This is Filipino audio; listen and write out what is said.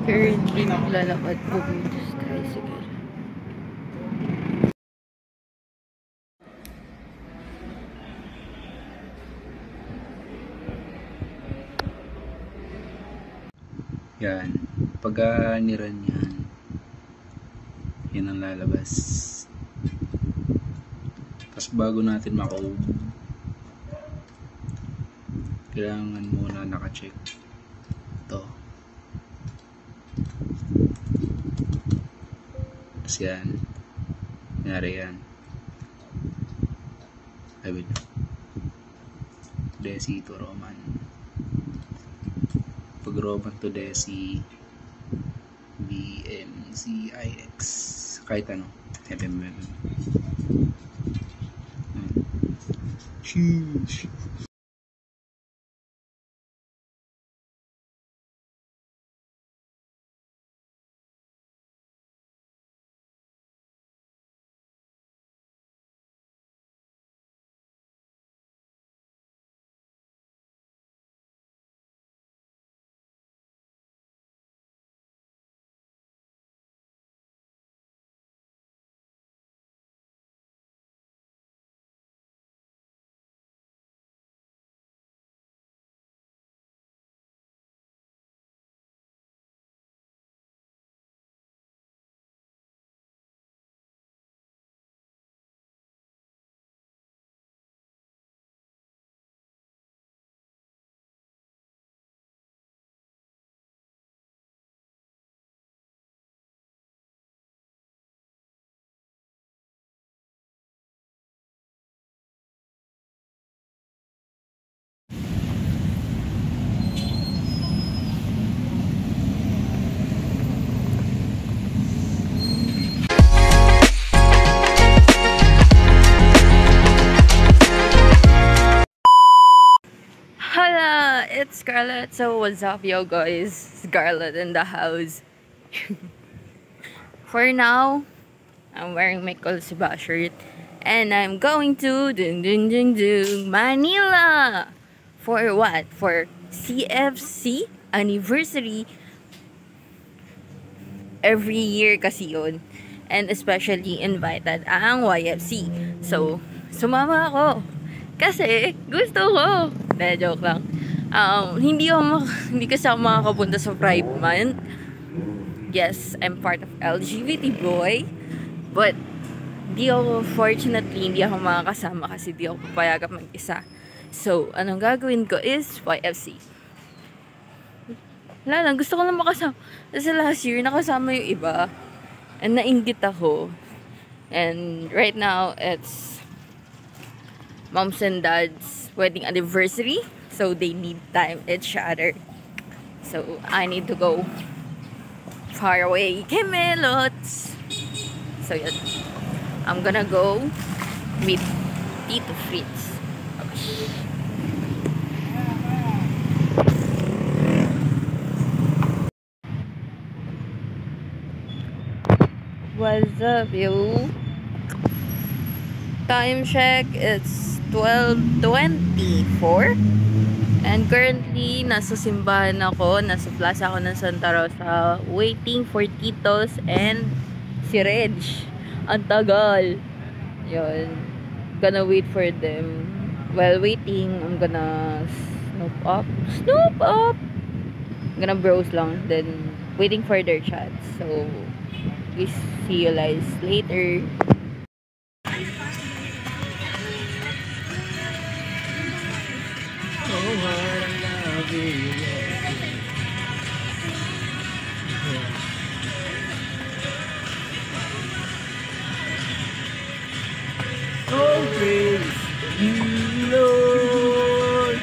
Currently, naglalakad po dito sa tricycle. Yan. Pag niran yan, yan ang lalabas. Tapos bago natin makaub, kailangan muna naka-check ito. Tapos yan. Nangyari yan. Ay, wait. Desi to Roman. Pag Roman to Desi, BMCIX. Kahit ano. Sheesh. Hola, it's Scarlett. So what's up, yo guys? Scarlett in the house. For now, I'm wearing my Colsiba shirt, and I'm going to Manila. For what? For CFC anniversary. Every year kasi yun. And especially invited ang YFC. So, sumama ako. Kasi gusto ko. Joke lang. Hindi kasi ako makakapunta sa Pride Month. Yes, I'm part of LGBT boy. But, fortunately, hindi ako makakasama kasi di ako papayagan mag-isa. So, anong gagawin ko is YFC. Wala lang, gusto ko lang makasama. Kasi last year, nakasama yung iba. And nainggit ako. And right now, it's mom's and dad's wedding anniversary. So, they need time each other. So, I need to go far away. Camelots! So, yun. I'm gonna go meet Tito Fritz. Okay. What's up, yo? Time check, it's 12:24. And currently, nasa simbahan ako. Nasa plaza ako ng Santa Rosa. Waiting for Titos and si Reg. Ang tagal. Yun. Gonna wait for them. While waiting, I'm gonna snoop up. Snoop up! I'm gonna browse lang. Then, waiting for their chats. So, we see you guys later. Oh, I love you. Oh, praise you, Lord.